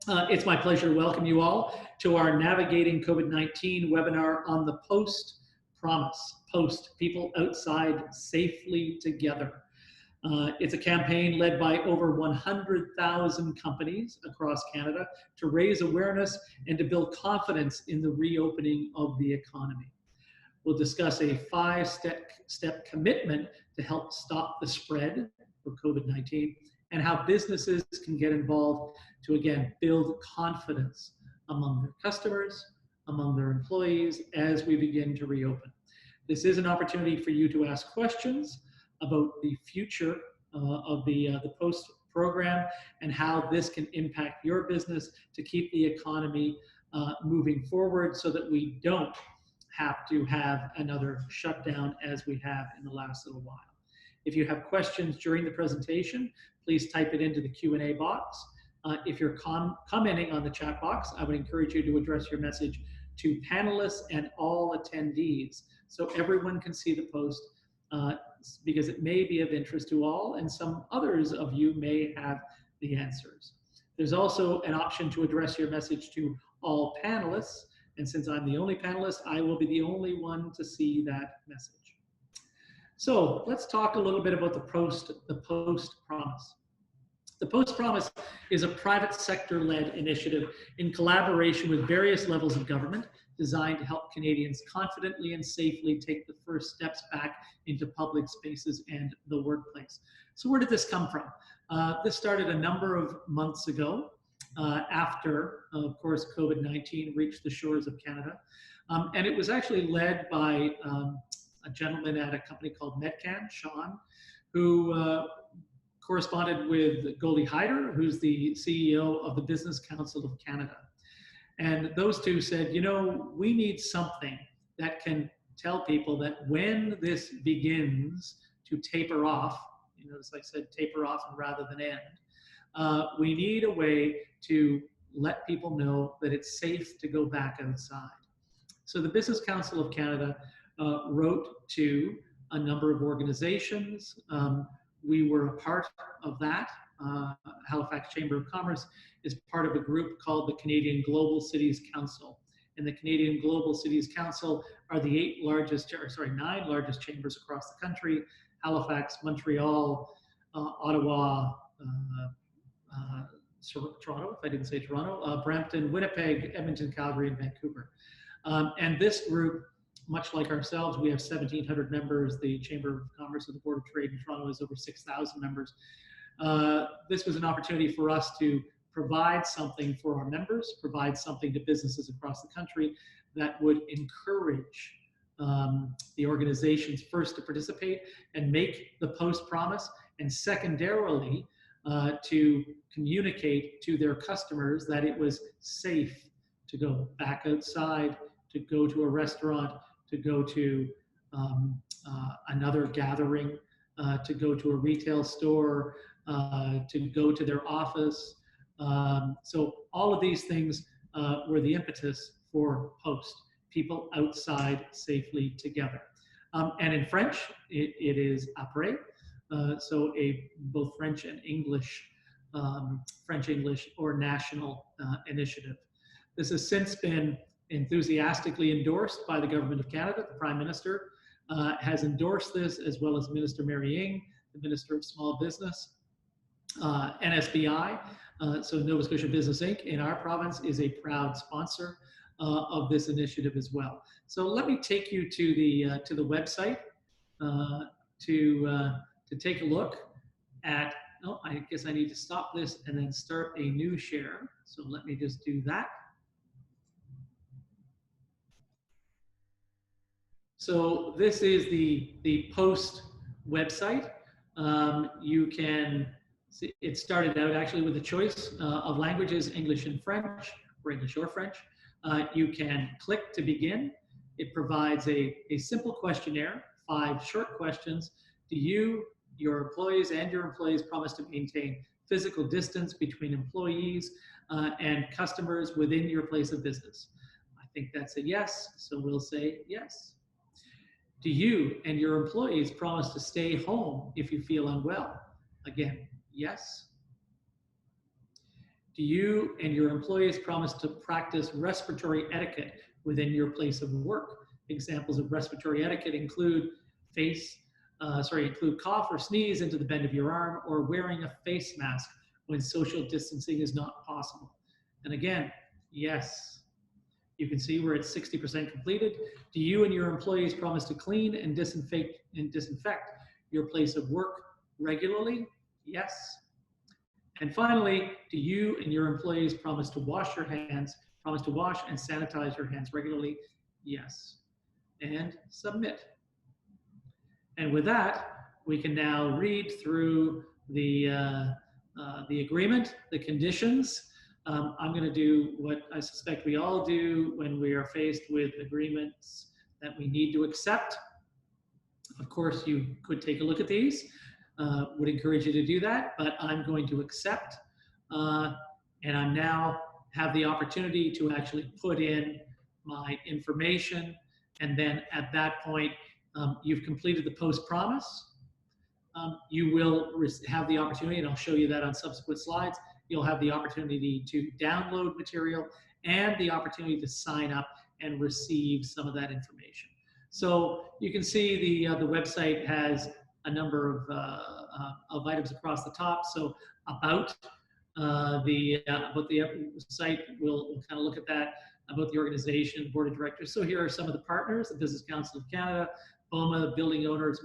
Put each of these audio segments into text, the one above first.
It's my pleasure to welcome you all to our Navigating COVID-19 webinar on the Post Promise. Post, people outside safely together. It's a campaign led by over 100,000 companies across Canada to raise awareness and to build confidence in the reopening of the economy. We'll discuss a five-step commitment to help stop the spread of COVID-19 and how businesses can get involved to, again, build confidence among their customers, among their employees as we begin to reopen. This is an opportunity for you to ask questions about the future of the POST program and how this can impact your business to keep the economy moving forward so that we don't have to have another shutdown as we have in the last little while. If you have questions during the presentation, please type it into the Q&A box. If you're commenting on the chat box, I would encourage you to address your message to panelists and all attendees so everyone can see the post because it may be of interest to all and some others of you may have the answers. There's also an option to address your message to all panelists, and since I'm the only panelist, I will be the only one to see that message. So let's talk a little bit about the Post Promise. The Post Promise is a private sector-led initiative in collaboration with various levels of government designed to help Canadians confidently and safely take the first steps back into public spaces and the workplace. So where did this come from? This started a number of months ago after, of course, COVID-19 reached the shores of Canada. And it was actually led by a gentleman at a company called Medcan, Sean, who corresponded with Goldie Hyder, who's the CEO of the Business Council of Canada. And those two said, you know, we need something that can tell people that when this begins to taper off, you notice I said taper off rather than end, we need a way to let people know that it's safe to go back outside. So the Business Council of Canada wrote to a number of organizations. We were a part of that. Halifax Chamber of Commerce is part of a group called the Canadian Global Cities Council. And the Canadian Global Cities Council are the nine largest chambers across the country: Halifax, Montreal, Ottawa, Toronto, if I didn't say Toronto, Brampton, Winnipeg, Edmonton, Calgary, and Vancouver. And this group, much like ourselves, we have 1,700 members. The Chamber of Commerce and the Board of Trade in Toronto has over 6,000 members. This was an opportunity for us to provide something for our members, provide something to businesses across the country that would encourage the organizations first to participate and make the Post Promise, and secondarily to communicate to their customers that it was safe to go back outside, to go to a restaurant, to go to another gathering, to go to a retail store, to go to their office. So all of these things were the impetus for Post, people outside safely together. And in French, it is après, so both French and English, French-English or national initiative. This has since been enthusiastically endorsed by the Government of Canada. The Prime Minister has endorsed this, as well as Minister Mary Ng, the Minister of Small Business. NSBI, so Nova Scotia Business Inc. in our province, is a proud sponsor of this initiative as well. So let me take you to the website to take a look at. Oh, I guess I need to stop this and then start a new share. So let me just do that. So this is the Post website. You can see it started out actually with a choice of languages, English and French, or English or French. You can click to begin. It provides a simple questionnaire, 5 short questions. Do you, your employees, and your employees promise to maintain physical distance between employees and customers within your place of business? I think that's a yes, so we'll say yes. Do you and your employees promise to stay home if you feel unwell? Again, yes. Do you and your employees promise to practice respiratory etiquette within your place of work? Examples of respiratory etiquette include include cough or sneeze into the bend of your arm, or wearing a face mask when social distancing is not possible. And again, yes, you can see we're at 60% completed. Do you and your employees promise to clean and disinfect your place of work regularly? Yes. And finally, do you and your employees promise to wash and sanitize your hands regularly? Yes. And submit. And with that, we can now read through the agreement, the conditions. I'm going to do what I suspect we all do when we are faced with agreements that we need to accept. Of course, you could take a look at these. Would encourage you to do that, but I'm going to accept. And I now have the opportunity to actually put in my information. And then at that point, you've completed the post promise. You will have the opportunity, and I'll show you that on subsequent slides. You'll have the opportunity to download material and the opportunity to sign up and receive some of that information. So you can see the website has a number of items across the top. So about the site, we'll kind of look at that, about the organization, board of directors. So here are some of the partners: the Business Council of Canada, BOMA, Building Owners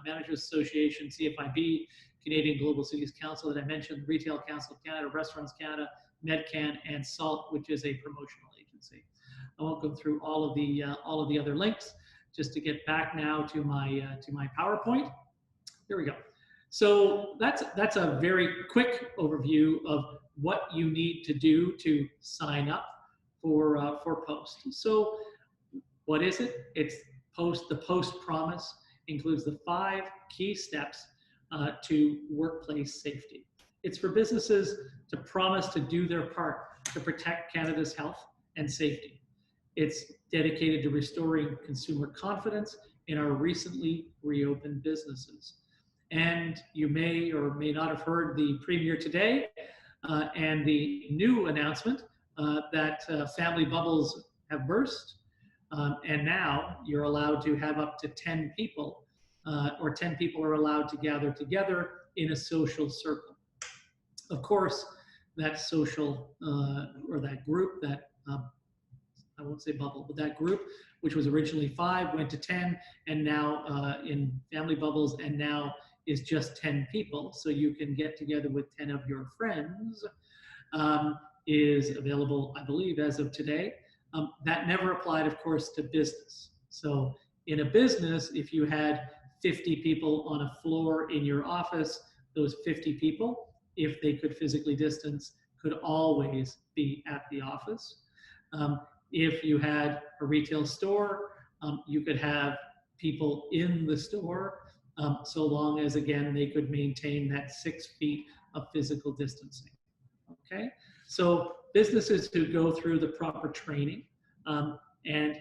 Managers Association, CFIB, Canadian Global Cities Council that I mentioned, Retail Council of Canada, Restaurants Canada, MedCan, and SALT, which is a promotional agency. I won't go through all of the other links. Just to get back now to my PowerPoint. Here we go. So that's a very quick overview of what you need to do to sign up for Post. So what is it? It's Post. The Post Promise includes the 5 key steps to workplace safety. It's for businesses to promise to do their part to protect Canada's health and safety. It's dedicated to restoring consumer confidence in our recently reopened businesses. And you may or may not have heard the Premier today and the new announcement that family bubbles have burst. And now you're allowed to have up to 10 people, or 10 people are allowed to gather together in a social circle. Of course, that social or that group, that I won't say bubble, but that group, which was originally 5, went to 10, and now in family bubbles, and now is just 10 people. So you can get together with 10 of your friends, is available, I believe, as of today. That never applied, of course, to business. So in a business, if you had 50 people on a floor in your office, those 50 people, if they could physically distance, could always be at the office. If you had a retail store, you could have people in the store, so long as, again, they could maintain that 6 feet of physical distancing. Okay, so businesses who go through the proper training and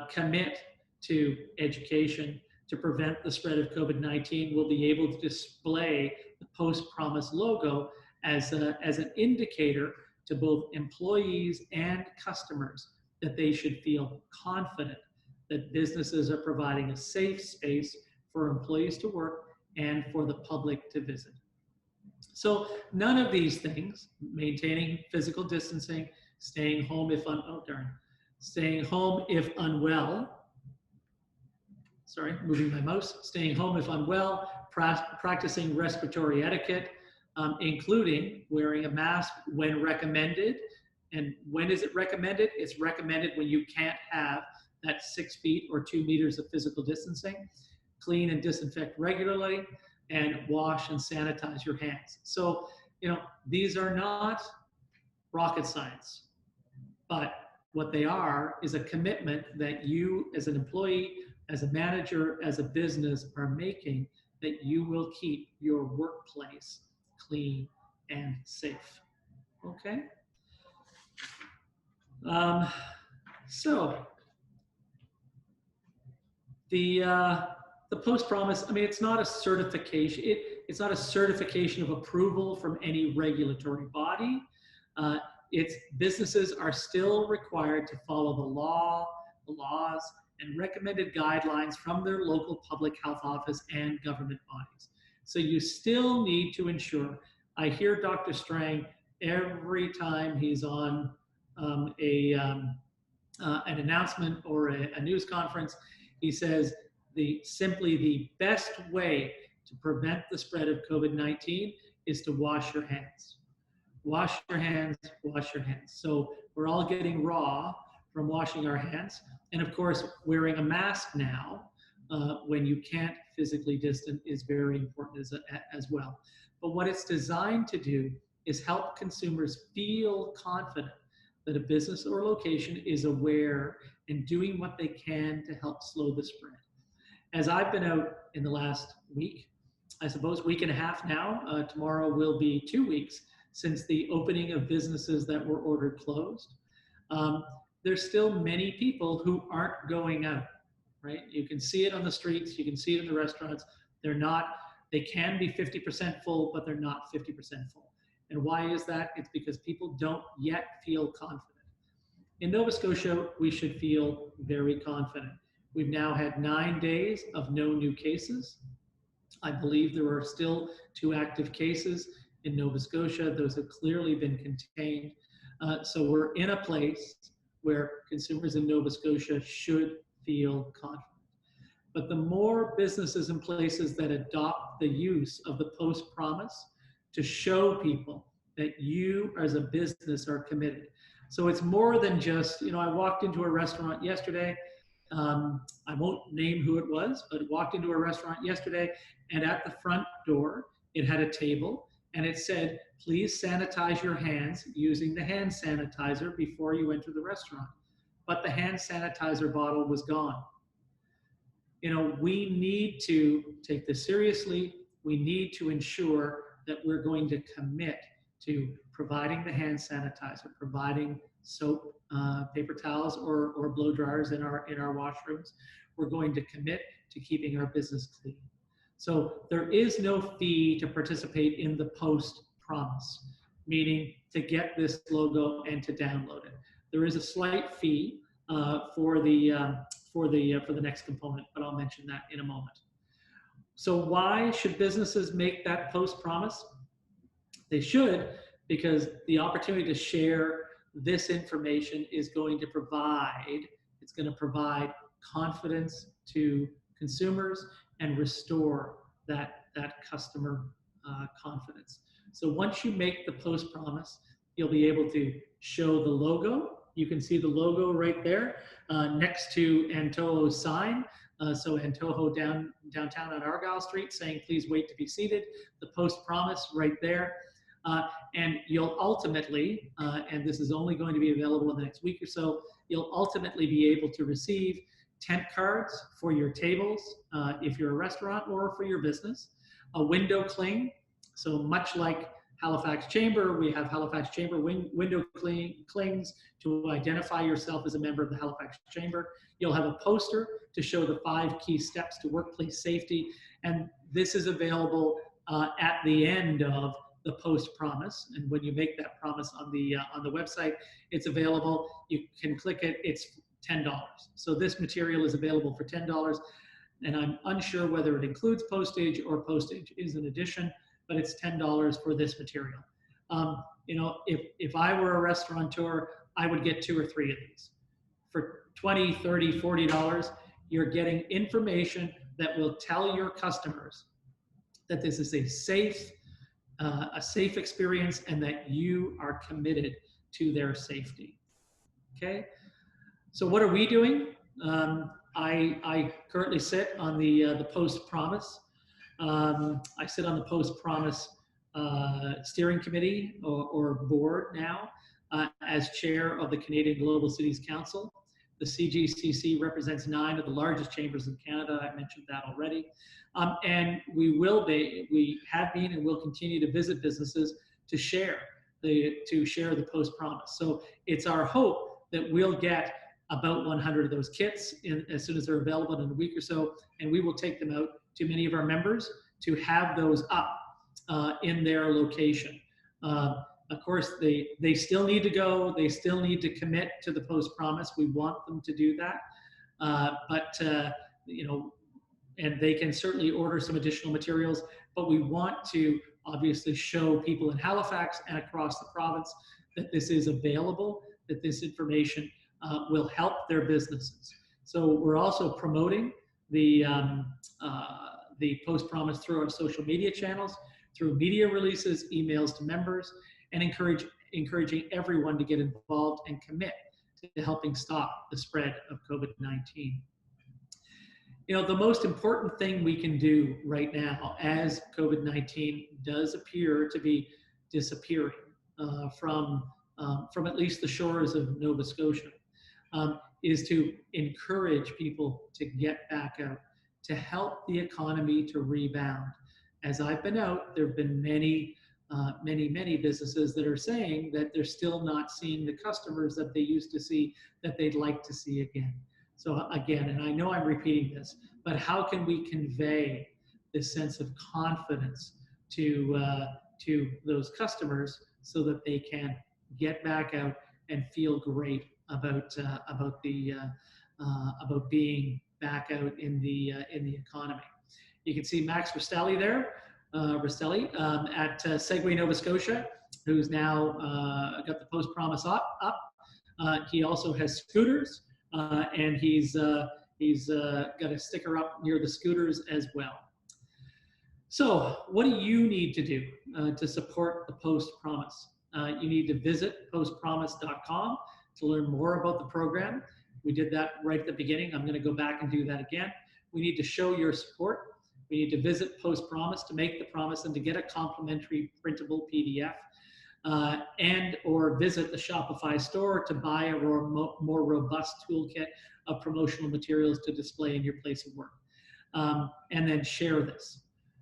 commit to education to prevent the spread of COVID-19 will be able to display the Post Promise logo as an indicator to both employees and customers that they should feel confident that businesses are providing a safe space for employees to work and for the public to visit. So none of these things, maintaining physical distancing, staying home if unwell, moving my mouse, staying home if unwell, practicing respiratory etiquette, including wearing a mask when recommended. And when is it recommended? It's recommended when you can't have that 6 feet or 2 meters of physical distancing. Clean and disinfect regularly, and wash and sanitize your hands. So, these are not rocket science, but what they are is a commitment that you as an employee, as a manager, as a business are making, that you will keep your workplace clean and safe. Okay? So the Post Promise, I mean, it's not a certification. It's not a certification of approval from any regulatory body. It's businesses are still required to follow the laws, and recommended guidelines from their local public health office and government bodies. So you still need to ensure. I hear Dr. Strang every time he's on an announcement or a news conference. He says simply the best way to prevent the spread of COVID-19 is to wash your hands. Wash your hands, wash your hands. So we're all getting raw from washing our hands. And of course, wearing a mask now when you can't physically distance is very important as well. But what it's designed to do is help consumers feel confident that a business or location is aware and doing what they can to help slow the spread. As I've been out in the last week, I suppose week and a half now, tomorrow will be 2 weeks since the opening of businesses that were ordered closed. There's still many people who aren't going out, right? You can see it on the streets, you can see it in the restaurants. They can be 50% full, but they're not 50% full. And why is that? It's because people don't yet feel confident. In Nova Scotia, we should feel very confident. We've now had 9 days of no new cases. I believe there are still 2 active cases in Nova Scotia. Those have clearly been contained. So we're in a place where consumers in Nova Scotia should feel confident. But the more businesses and places that adopt the use of the post promise to show people that you as a business are committed. So it's more than just, I walked into a restaurant yesterday. I won't name who it was, but walked into a restaurant yesterday, and at the front door, it had a table and it said, please sanitize your hands using the hand sanitizer before you enter the restaurant. But the hand sanitizer bottle was gone. We need to take this seriously. We need to ensure that we're going to commit to providing the hand sanitizer, providing soap, paper towels, or blow dryers in our washrooms. We're going to commit to keeping our business clean. So there is no fee to participate in the post promise, meaning to get this logo and to download it. There is a slight fee for the next component, but I'll mention that in a moment. So why should businesses make that post promise? They should, because the opportunity to share this information is going to provide confidence to consumers and restore that customer confidence. So once you make the post promise, you'll be able to show the logo. You can see the logo right there next to Antoho's sign. So Antoho downtown on Argyle Street saying, please wait to be seated. The post promise right there. And you'll ultimately, and this is only going to be available in the next week or so, you'll ultimately be able to receive tent cards for your tables if you're a restaurant or for your business, a window cling. So much like Halifax Chamber, we have Halifax Chamber window clings to identify yourself as a member of the Halifax Chamber. You'll have a poster to show the 5 key steps to workplace safety. And this is available at the end of the post promise. And when you make that promise on the website, it's available. You can click it. It's $10. So this material is available for $10. And I'm unsure whether it includes postage or postage is an addition, but it's $10 for this material. If I were a restaurateur, I would get 2 or 3 of these. For $20, $30, $40, you're getting information that will tell your customers that this is a safe experience and that you are committed to their safety. Okay, so what are we doing? I currently sit on the post promise. I sit on the post promise steering committee or board now as chair of the Canadian Global Cities Council. The CGCC represents 9 of the largest chambers in Canada. I mentioned that already. And we have been and will continue to visit businesses to share the post promise. So it's our hope that we'll get about 100 of those kits as soon as they're available in a week or so, and we will take them out to many of our members to have those up in their location. Of course, they still need to go. They still need to commit to the post promise. We want them to do that, but you know, and they can certainly order some additional materials. But we want to obviously show people in Halifax and across the province that this is available, that this information will help their businesses. So we're also promoting the post promise through our social media channels, through media releases, emails to members, and encouraging everyone to get involved and commit to helping stop the spread of COVID-19. You know, the most important thing we can do right now, as COVID-19 does appear to be disappearing from at least the shores of Nova Scotia, is to encourage people to get back out, to help the economy to rebound. As I've been out, there have been many businesses that are saying that they're still not seeing the customers that they used to see, that they'd like to see again. So again, and I know I'm repeating this, but how can we convey this sense of confidence to those customers so that they can get back out and feel great about being back out in the economy? You can see Max Rastelli there, at Segway Nova Scotia, who's now got the post promise up. He also has scooters, and he's got a sticker up near the scooters as well. So what do you need to do to support the post promise? You need to visit postpromise.com to learn more about the program. We did that right at the beginning. I'm going to go back and do that again. We need to show your support. We need to visit Post Promise to make the promise and to get a complimentary printable PDF, and or visit the Shopify store to buy a more robust toolkit of promotional materials to display in your place of work, and then share this.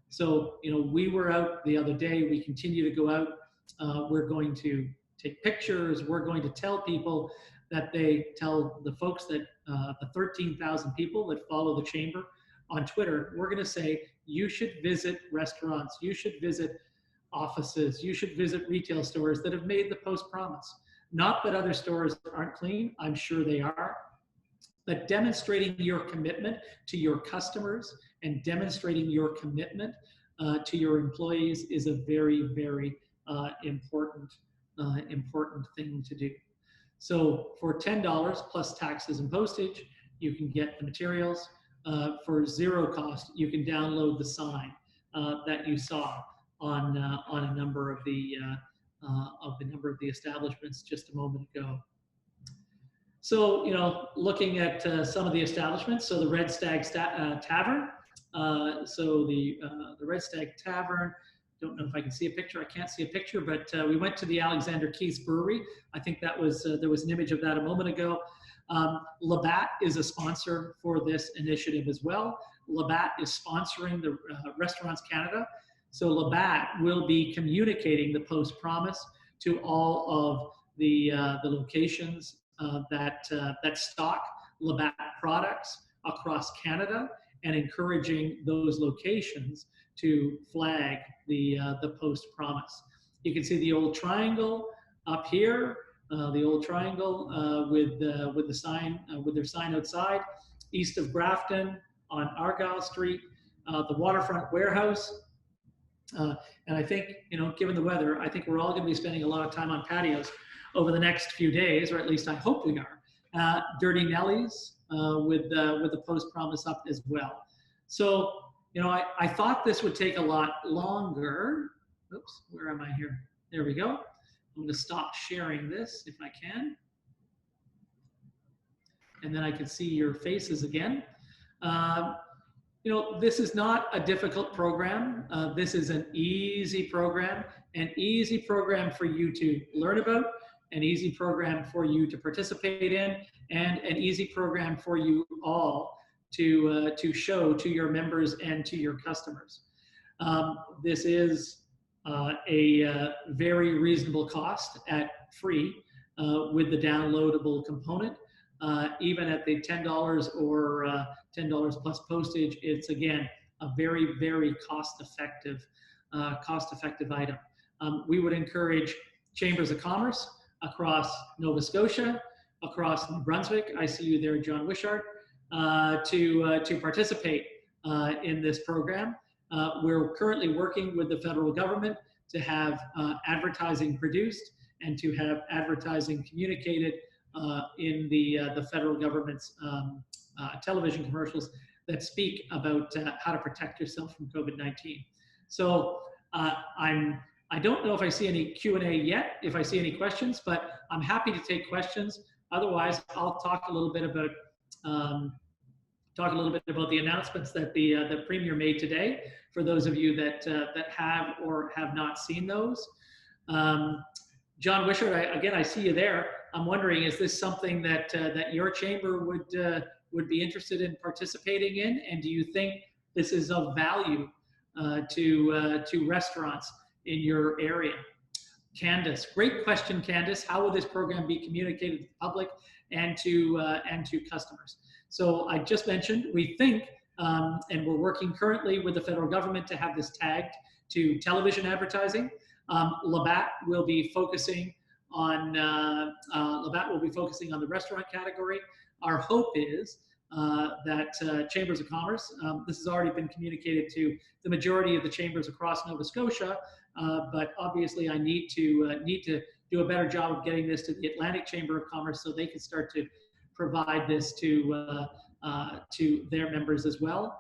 So, you know, we were out the other day. We continue to go out. We're going to take pictures. We're going to tell people that they tell the folks that the 13,000 people that follow the chamber on Twitter, we're going to say, you should visit restaurants, you should visit offices, you should visit retail stores that have made the post promise. Not that other stores aren't clean, I'm sure they are, but demonstrating your commitment to your customers and demonstrating your commitment to your employees is a very, very important thing to do. So for $10 plus taxes and postage, you can get the materials. For zero cost, you can download the sign that you saw on a number of the establishments just a moment ago. So, you know, looking at some of the establishments, so the Red Stag Tavern. So the Red Stag Tavern. Don't know if I can see a picture. I can't see a picture, but we went to the Alexander Keith's Brewery. I think that was there was an image of that a moment ago. Labatt is a sponsor for this initiative as well. Labatt is sponsoring the Restaurants Canada. So Labatt will be communicating the post promise to all of the locations that stock Labatt products across Canada, and encouraging those locations to flag the post promise. You can see the old triangle up here. The old triangle with the sign, with their sign outside, east of Grafton on Argyle Street, the Waterfront Warehouse, and I think, you know, given the weather, I think we're all going to be spending a lot of time on patios over the next few days, or at least I hope we are. Dirty Nellies with the post promise up as well. So, you know, I thought this would take a lot longer. Oops, where am I here? There we go. I'm going to stop sharing this if I can. And then I can see your faces again. You know, this is not a difficult program. This is an easy program for you to learn about, an easy program for you to participate in, and an easy program for you all to show to your members and to your customers. This is a very reasonable cost at free with the downloadable component. Even at the $10 or $10 plus postage, it's again a very, very cost-effective item. We would encourage chambers of commerce across Nova Scotia, across New Brunswick. I see you there, John Wishart, to participate in this program. We're currently working with the federal government to have advertising produced and to have advertising communicated in the federal government's television commercials that speak about how to protect yourself from COVID-19. So I don't know if I see any Q&A yet, if I see any questions, but I'm happy to take questions. Otherwise, I'll talk a little bit about the announcements that the Premier made today, for those of you that have or have not seen those. John Wishart, again, I see you there. I'm wondering, is this something that that your chamber would be interested in participating in, and do you think this is of value to restaurants in your area? Candace, great question, Candace. How will this program be communicated to the public and to customers? So I just mentioned, we think, and we're working currently with the federal government to have this tagged to television advertising. Labatt will be focusing on the restaurant category. Our hope is that chambers of commerce, this has already been communicated to the majority of the chambers across Nova Scotia, but obviously I need to do a better job of getting this to the Atlantic Chamber of Commerce so they can start to provide this to their members as well.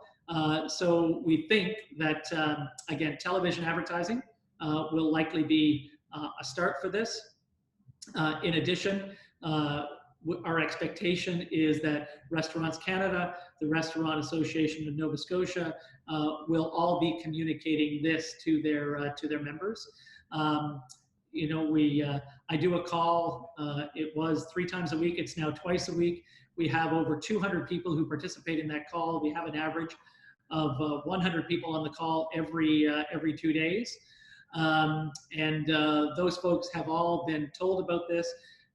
So we think that, again, television advertising will likely be a start for this. In addition, our expectation is that Restaurants Canada, the Restaurant Association of Nova Scotia, will all be communicating this to their members. You know, I do a call. It was 3 times a week. It's now twice a week. We have over 200 people who participate in that call. We have an average of 100 people on the call every 2 days. And those folks have all been told about this.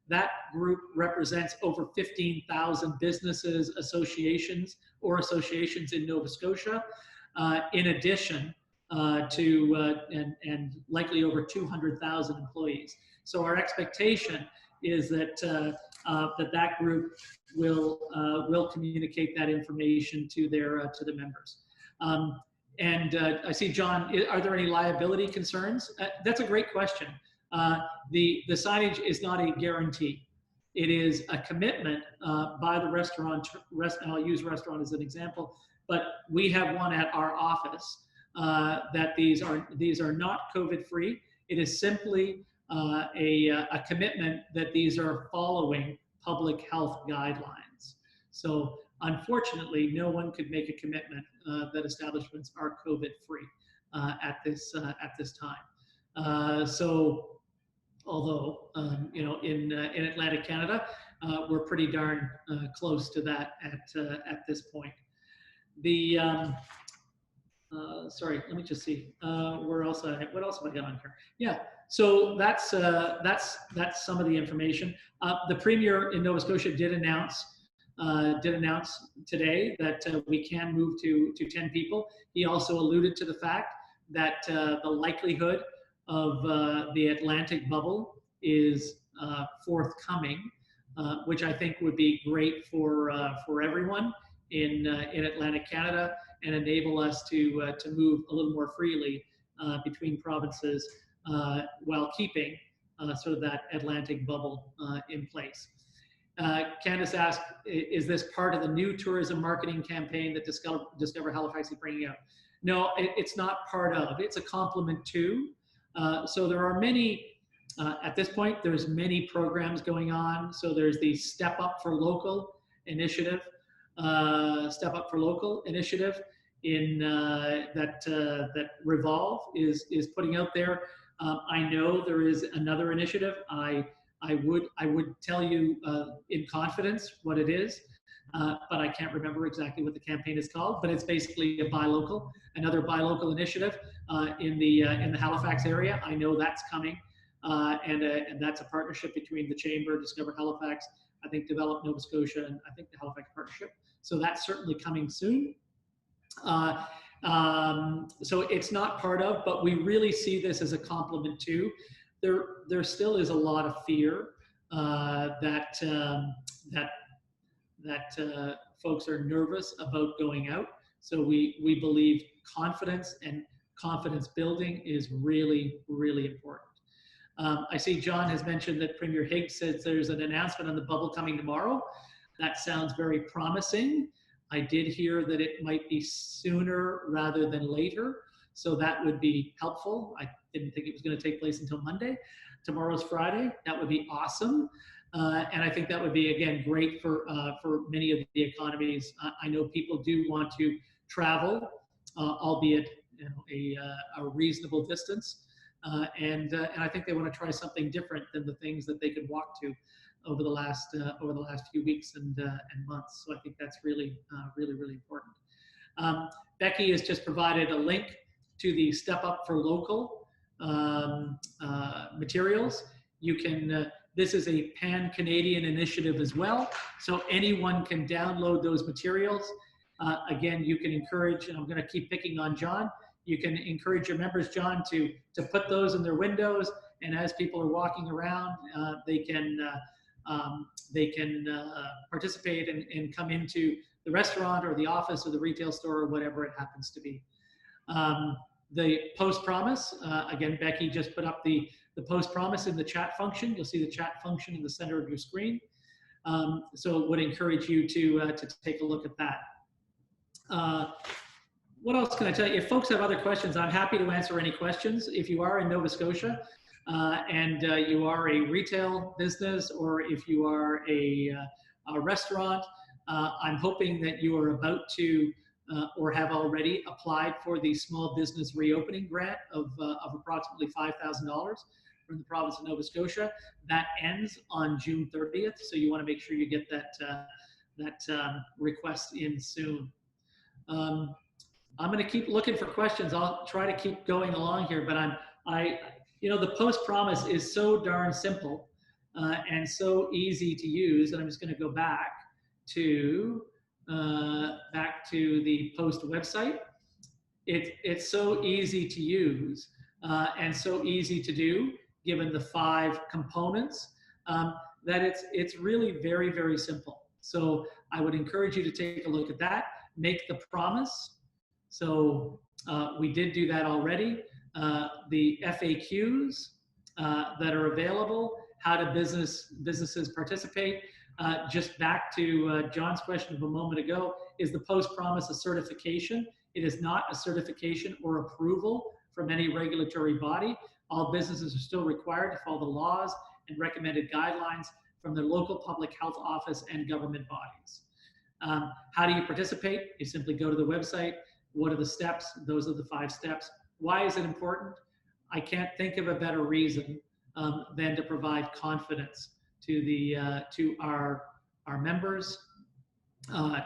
That group represents over 15,000 businesses, associations in Nova Scotia, in addition to and likely over 200,000 employees. So our expectation is that that group will communicate that information to the members. And I see, John, are there any liability concerns? That's a great question. The signage is not a guarantee. It is a commitment by the restaurant. I'll use restaurant as an example, but we have one at our office that these are not COVID-free. It is simply a commitment that these are following public health guidelines. So unfortunately, no one could make a commitment that establishments are COVID-free at this time. So although you know, in Atlantic Canada, we're pretty darn close to that at this point. The sorry, let me just see what else have I got on here? Yeah, so that's some of the information. The Premier in Nova Scotia did announce today that we can move to 10 people. He also alluded to the fact that the likelihood of the Atlantic bubble is forthcoming, which I think would be great for everyone in Atlantic Canada and enable us to move a little more freely between provinces while keeping sort of that Atlantic bubble in place. Candace asked, is this part of the new tourism marketing campaign that Discover Halifax is bringing out? No, it's not part of. It's a complement to. So there are many, at this point, there's many programs going on. So there's the Step Up for Local initiative, in that Revolve is putting out there. I know there is another initiative. I would tell you in confidence what it is, but I can't remember exactly what the campaign is called. But it's basically another buy local initiative in the Halifax area. I know that's coming, and that's a partnership between the Chamber, Discover Halifax, I think Develop Nova Scotia, and I think the Halifax Partnership. So that's certainly coming soon. So it's not part of, but we really see this as a complement to. there still is a lot of fear that folks are nervous about going out. So we believe confidence and confidence building is really, really important. I see John has mentioned that Premier Higgs says there's an announcement on the bubble coming tomorrow. That sounds very promising. I did hear that it might be sooner rather than later, so that would be helpful. I didn't think it was going to take place until Monday. Tomorrow's Friday. That would be awesome. And I think that would be, again, great for many of the economies. I know people do want to travel, albeit a reasonable distance. And I think they want to try something different than the things that they could walk to over the last few weeks and months. So I think that's really really important. Becky has just provided a link to the Step Up for Local materials. You can. This is a pan-Canadian initiative as well, so anyone can download those materials. Again, you can encourage, and I'm going to keep picking on John. You can encourage your members, John, to put those in their windows, and as people are walking around, they can participate and come into the restaurant or the office or the retail store or whatever it happens to be. The post promise, again, Becky just put up the post promise in the chat function. You'll see the chat function in the center of your screen. So would encourage you to take a look at that. What else can I tell you? If folks have other questions, I'm happy to answer any questions. If you are in Nova Scotia and you are a retail business, or if you are a restaurant, I'm hoping that you are about to or have already applied for the small business reopening grant of approximately $5,000 from the province of Nova Scotia. That ends on June 30th, so you want to make sure you get that request in soon. I'm going to keep looking for questions. I'll try to keep going along here, but the post promise is so darn simple and so easy to use. And I'm just going to go back to the post website. It's so easy to use and so easy to do, given the 5 components, that it's really very, very simple. So I would encourage you to take a look at that. Make the promise. So we did do that already. The FAQs that are available, how do businesses participate. Just back to John's question of a moment ago, is the post promise a certification? It is not a certification or approval from any regulatory body. All businesses are still required to follow the laws and recommended guidelines from their local public health office and government bodies. How do you participate? You simply go to the website. What are the steps? Those are the 5 steps. Why is it important? I can't think of a better reason than to provide confidence to our members,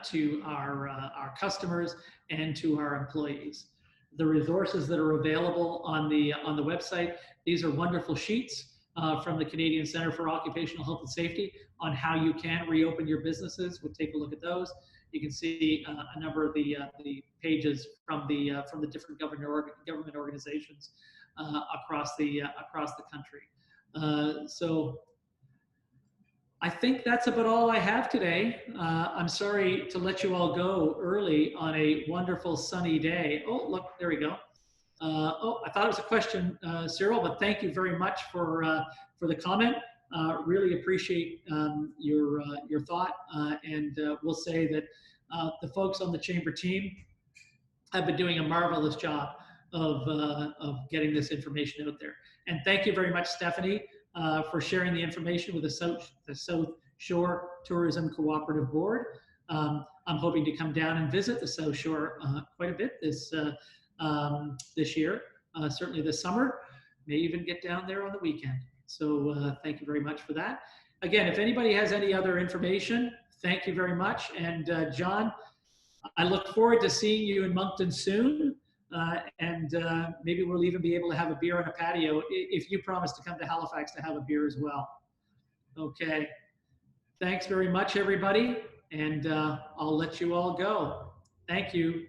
to our customers, and to our employees. The resources that are available on the website, these are wonderful sheets from the Canadian Centre for Occupational Health and Safety on how you can reopen your businesses. We'll take a look at those. You can see a number of the pages from the different government organizations across the country. So I think that's about all I have today. I'm sorry to let you all go early on a wonderful sunny day. Oh, look, there we go. I thought it was a question, Cyril, but thank you very much for the comment. Really appreciate your thought, and we'll say that the folks on the Chamber team have been doing a marvelous job of getting this information out there. And thank you very much, Stephanie, for sharing the information with the South Shore Tourism Cooperative Board. I'm hoping to come down and visit the South Shore quite a bit this year, certainly this summer, may even get down there on the weekend. So thank you very much for that. Again, if anybody has any other information, thank you very much. And John, I look forward to seeing you in Moncton soon. And maybe we'll even be able to have a beer on a patio if you promise to come to Halifax to have a beer as well. Okay. Thanks very much, everybody. And I'll let you all go. Thank you.